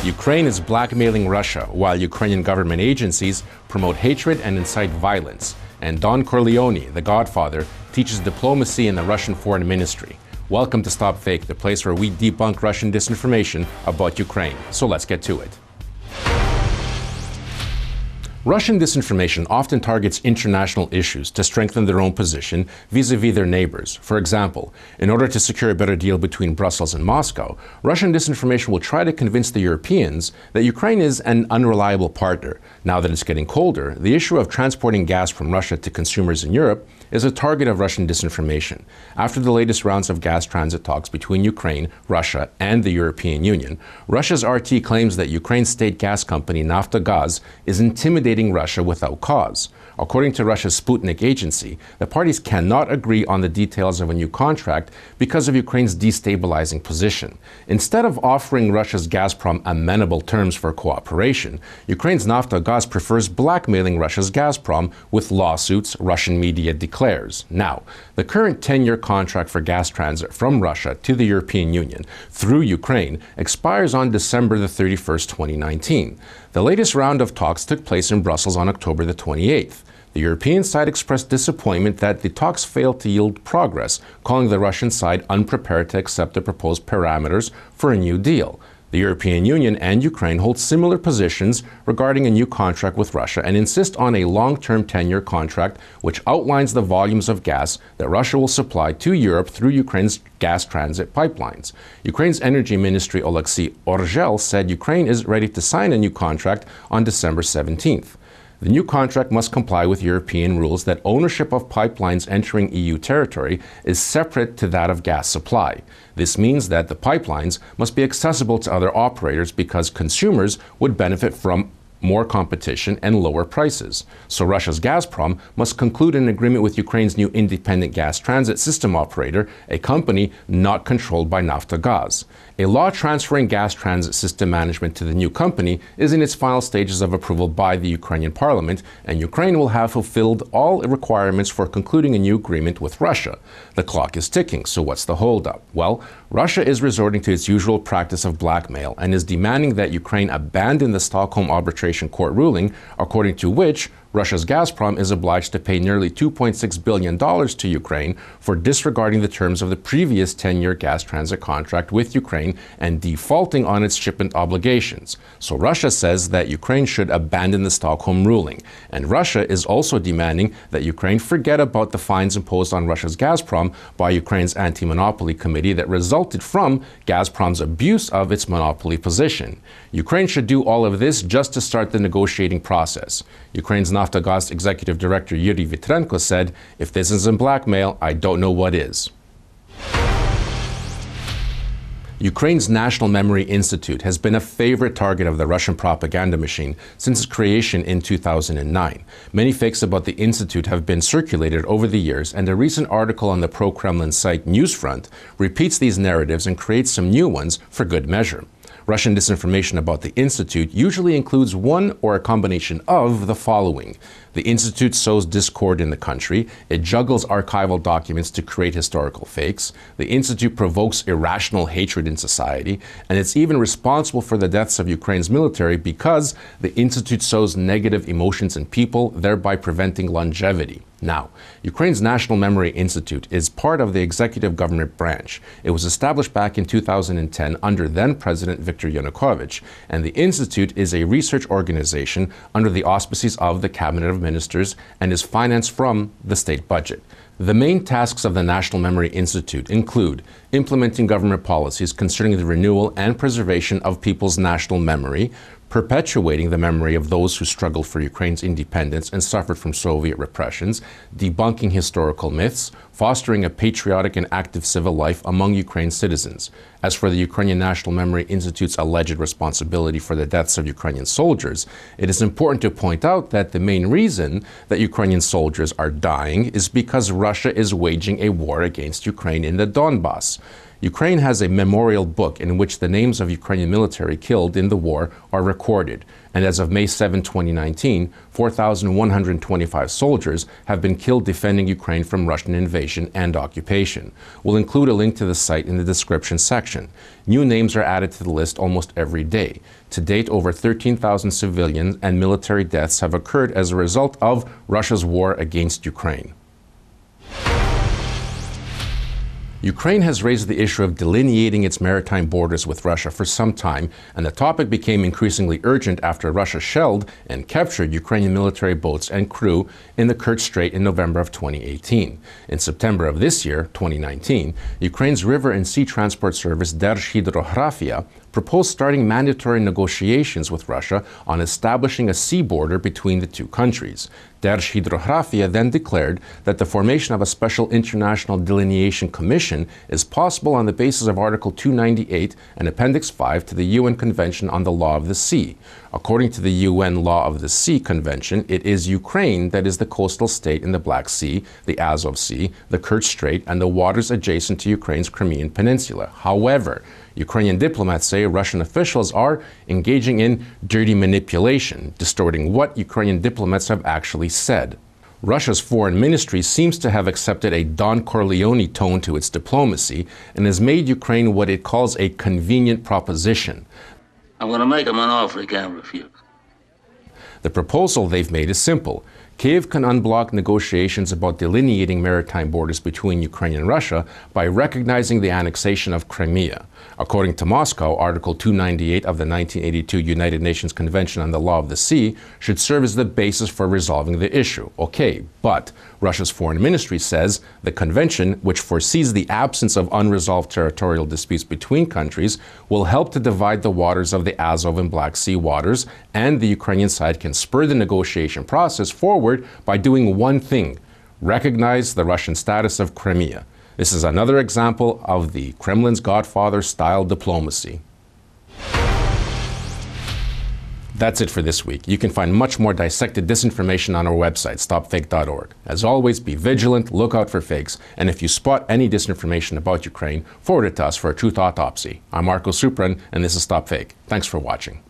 Ukraine is blackmailing Russia, while Ukrainian government agencies promote hatred and incite violence. And Don Corleone, the Godfather, teaches diplomacy in the Russian Foreign Ministry. Welcome to Stop Fake, the place where we debunk Russian disinformation about Ukraine. So let's get to it. Russian disinformation often targets international issues to strengthen their own position vis-à-vis their neighbors. For example, in order to secure a better deal between Brussels and Moscow, Russian disinformation will try to convince the Europeans that Ukraine is an unreliable partner. Now that it's getting colder, the issue of transporting gas from Russia to consumers in Europe is a target of Russian disinformation. After the latest rounds of gas transit talks between Ukraine, Russia, and the European Union, Russia's RT claims that Ukraine's state gas company Naftogaz is intimidating Russia without cause. According to Russia's Sputnik agency, the parties cannot agree on the details of a new contract because of Ukraine's destabilizing position. Instead of offering Russia's Gazprom amenable terms for cooperation, Ukraine's Naftogaz prefers blackmailing Russia's Gazprom with lawsuits, Russian media declares. Now, the current 10-year contract for gas transit from Russia to the European Union through Ukraine expires on December the 31st, 2019. The latest round of talks took place in Brussels on October the 28th. The European side expressed disappointment that the talks failed to yield progress, calling the Russian side unprepared to accept the proposed parameters for a new deal. The European Union and Ukraine hold similar positions regarding a new contract with Russia and insist on a long-term 10-year contract which outlines the volumes of gas that Russia will supply to Europe through Ukraine's gas transit pipelines. Ukraine's Energy Ministry Oleksiy Orzhel said Ukraine is ready to sign a new contract on December 17th. The new contract must comply with European rules that ownership of pipelines entering EU territory is separate to that of gas supply. This means that the pipelines must be accessible to other operators because consumers would benefit from more competition and lower prices. So Russia's Gazprom must conclude an agreement with Ukraine's new independent gas transit system operator, a company not controlled by Naftogaz. A law transferring gas transit system management to the new company is in its final stages of approval by the Ukrainian parliament, and Ukraine will have fulfilled all requirements for concluding a new agreement with Russia. The clock is ticking, so what's the holdup? Well, Russia is resorting to its usual practice of blackmail and is demanding that Ukraine abandon the Stockholm Arbitration Court ruling, according to which Russia's Gazprom is obliged to pay nearly $2.6 billion to Ukraine for disregarding the terms of the previous 10-year gas transit contract with Ukraine and defaulting on its shipment obligations. So Russia says that Ukraine should abandon the Stockholm ruling. And Russia is also demanding that Ukraine forget about the fines imposed on Russia's Gazprom by Ukraine's anti-monopoly committee that resulted from Gazprom's abuse of its monopoly position. Ukraine should do all of this just to start the negotiating process. Ukraine's Naftogaz executive director Yuri Vitrenko said, "If this isn't blackmail, I don't know what is." Ukraine's National Memory Institute has been a favorite target of the Russian propaganda machine since its creation in 2009. Many fakes about the institute have been circulated over the years, and a recent article on the pro-Kremlin site Newsfront repeats these narratives and creates some new ones for good measure. Russian disinformation about the Institute usually includes one or a combination of the following. The Institute sows discord in the country. It juggles archival documents to create historical fakes. The Institute provokes irrational hatred in society. And it's even responsible for the deaths of Ukraine's military because the Institute sows negative emotions in people, thereby preventing longevity. Now, Ukraine's National Memory Institute is part of the executive government branch. It was established back in 2010 under then-President Viktor Yanukovych, and the Institute is a research organization under the auspices of the Cabinet of Ministers and is financed from the state budget. The main tasks of the National Memory Institute include implementing government policies concerning the renewal and preservation of people's national memory, perpetuating the memory of those who struggled for Ukraine's independence and suffered from Soviet repressions, debunking historical myths, fostering a patriotic and active civil life among Ukraine's citizens. As for the Ukrainian National Memory Institute's alleged responsibility for the deaths of Ukrainian soldiers, it is important to point out that the main reason that Ukrainian soldiers are dying is because Russia is waging a war against Ukraine in the Donbass. Ukraine has a memorial book in which the names of Ukrainian military killed in the war are recorded, and as of May 7, 2019, 4,125 soldiers have been killed defending Ukraine from Russian invasion and occupation. We'll include a link to the site in the description section. New names are added to the list almost every day. To date, over 13,000 civilian and military deaths have occurred as a result of Russia's war against Ukraine. Ukraine has raised the issue of delineating its maritime borders with Russia for some time, and the topic became increasingly urgent after Russia shelled and captured Ukrainian military boats and crew in the Kerch Strait in November of 2018. In September of this year, 2019, Ukraine's river and sea transport service Держгідрографія proposed starting mandatory negotiations with Russia on establishing a sea border between the two countries. Держгідрографія then declared that the formation of a special international delineation commission is possible on the basis of Article 298 and Appendix 5 to the UN Convention on the Law of the Sea. According to the UN Law of the Sea Convention, it is Ukraine that is the coastal state in the Black Sea, the Azov Sea, the Kerch Strait, and the waters adjacent to Ukraine's Crimean Peninsula. However, Ukrainian diplomats say Russian officials are engaging in dirty manipulation, distorting what Ukrainian diplomats have actually said. Russia's foreign ministry seems to have accepted a Don Corleone tone to its diplomacy and has made Ukraine what it calls a convenient proposition. I'm going to make him an offer he can't refuse. The proposal they've made is simple. Kyiv can unblock negotiations about delineating maritime borders between Ukraine and Russia by recognizing the annexation of Crimea. According to Moscow, Article 298 of the 1982 United Nations Convention on the Law of the Sea should serve as the basis for resolving the issue. Okay, but Russia's foreign ministry says the convention, which foresees the absence of unresolved territorial disputes between countries, will help to divide the waters of the Azov and Black Sea waters, and the Ukrainian side can spur the negotiation process forward by doing one thing: recognize the Russian status of Crimea. This is another example of the Kremlin's Godfather-style diplomacy. That's it for this week. You can find much more dissected disinformation on our website, stopfake.org. As always, be vigilant, look out for fakes, and if you spot any disinformation about Ukraine, forward it to us for a truth autopsy. I'm Marco Supran, and this is Stop Fake. Thanks for watching.